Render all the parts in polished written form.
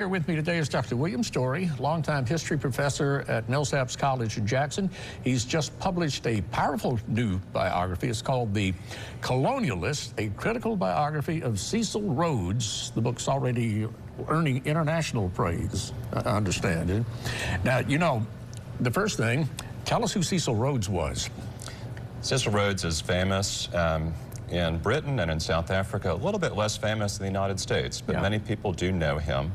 Here with me today is Dr. William Story, longtime history professor at Millsaps College in Jackson. He's just published a powerful new biography. It's called The Colonialist, a critical biography of Cecil Rhodes. The book's already earning international praise, I understand. Now, you know, the first thing, tell us who Cecil Rhodes was. Cecil Rhodes is famous in Britain and in South Africa, a little bit less famous in the United States, but many people do know him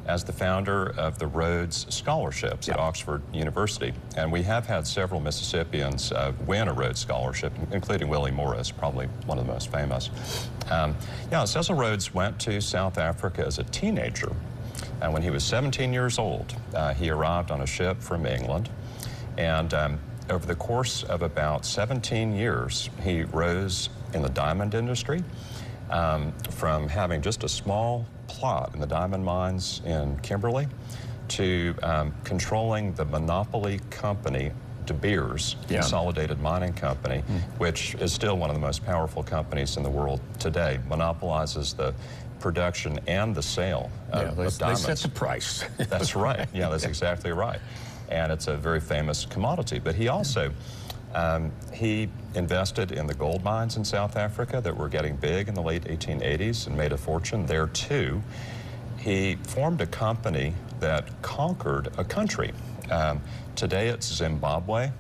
as the founder of the Rhodes Scholarships at Oxford University. And we have had several Mississippians win a Rhodes Scholarship, including Willie Morris, probably one of the most famous. Cecil Rhodes went to South Africa as a teenager. And when he was 17 years old, he arrived on a ship from England. And over the course of about 17 years, he rose in the diamond industry from having just a small plot in the diamond mines in Kimberley to controlling the monopoly company, De Beers Consolidated Mining Company, which is still one of the most powerful companies in the world today, monopolizes the production and the sale of diamonds. They set the price. That's right. Yeah, that's exactly right. And it's a very famous commodity. But he also he invested in the gold mines in South Africa that were getting big in the late 1880s and made a fortune there too. He formed a company that conquered a country. Today it's Zimbabwe,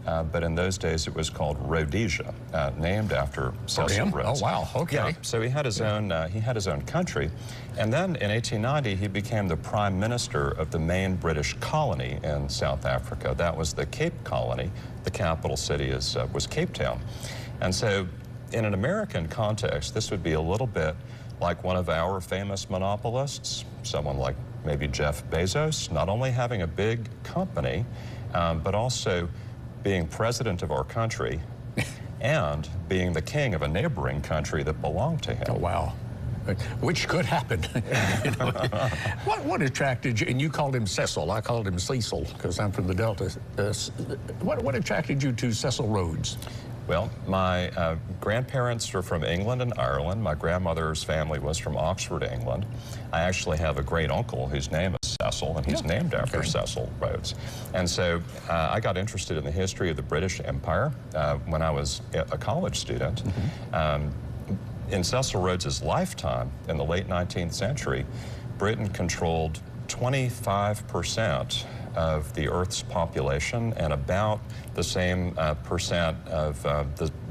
but in those days it was called Rhodesia, named after Cecil Rhodes. Oh wow, okay. Yeah, so he had his own country. And then in 1890 he became the prime minister of the main British colony in South Africa. That was the Cape Colony. The capital city was Cape Town. And so in an American context, this would be a little bit like one of our famous monopolists, someone like maybe Jeff Bezos, not only having a big company, but also being president of our country and being the king of a neighboring country that belonged to him. Oh, wow. Which could happen. You know? What attracted you, and you called him Cecil, I called him Cecil because I'm from the Delta. What attracted you to Cecil Rhodes? Well, my grandparents were from England and Ireland. My grandmother's family was from Oxford, England. I actually have a great uncle whose name is Cecil, and he's named after Cecil Rhodes. And so I got interested in the history of the British Empire when I was a college student. In Cecil Rhodes's lifetime, in the late 19th century, Britain controlled 25% of the Earth's population and about the same percent of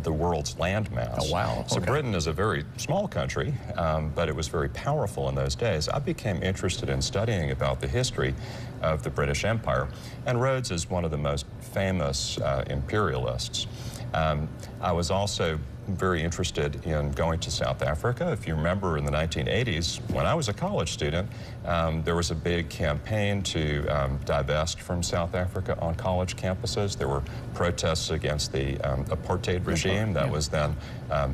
the world's land mass. Oh, wow. So Britain is a very small country, but it was very powerful in those days. I became interested in studying about the history of the British Empire, and Rhodes is one of the most famous imperialists. I was also very interested in going to South Africa. If you remember in the 1980s, when I was a college student, there was a big campaign to divest from South Africa on college campuses. There were protests against the apartheid regime that was then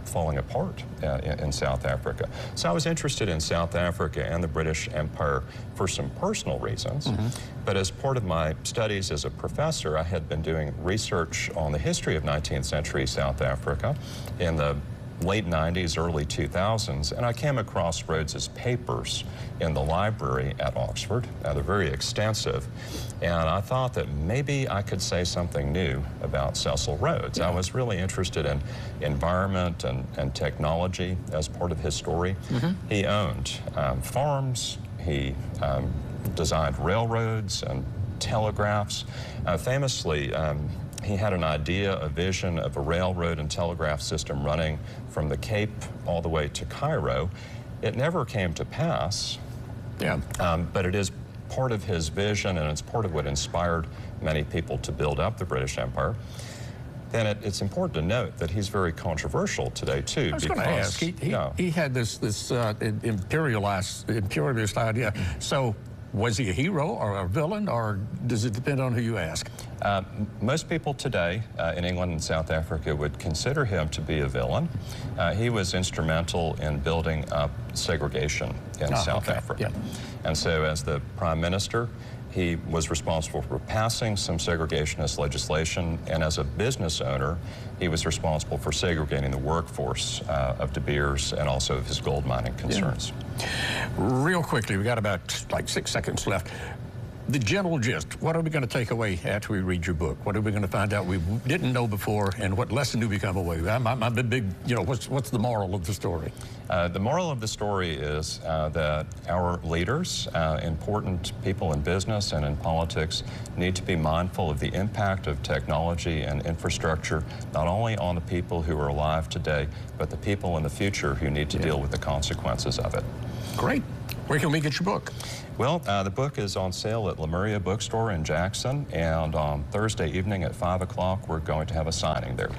falling apart in South Africa. So I was interested in South Africa and the British Empire for some personal reasons. But as part of my studies as a professor, I had been doing research on the history of 19th century South Africa in the late 90s, early 2000s, and I came across Rhodes's papers in the library at Oxford. They're very extensive, and I thought that maybe I could say something new about Cecil Rhodes. I was really interested in environment and technology as part of his story. He owned farms, he designed railroads and telegraphs. Famously, he had an idea, a vision of a railroad and telegraph system running from the Cape all the way to Cairo. It never came to pass, but it is part of his vision, and it's part of what inspired many people to build up the British Empire. Then it's important to note that he's very controversial today, too. I was going to ask, he had this imperialist idea. So was he a hero or a villain, or does it depend on who you ask? Most people today in England and South Africa would consider him to be a villain. He was instrumental in building up segregation in South Africa. And so as the prime minister, he was responsible for passing some segregationist legislation, and as a business owner, he was responsible for segregating the workforce of De Beers and also of his gold mining concerns. Yeah. Real quickly, we got about like 6 seconds left. The general gist, what are we going to take away after we read your book? What are we going to find out we didn't know before, and what lesson do we come away with? My big, what's the moral of the story? The moral of the story is that our leaders, important people in business and in politics, need to be mindful of the impact of technology and infrastructure, not only on the people who are alive today, but the people in the future who need to deal with the consequences of it. Great. Where can we get your book? Well, the book is on sale at Lemuria Bookstore in Jackson, and on Thursday evening at 5 o'clock, we're going to have a signing there.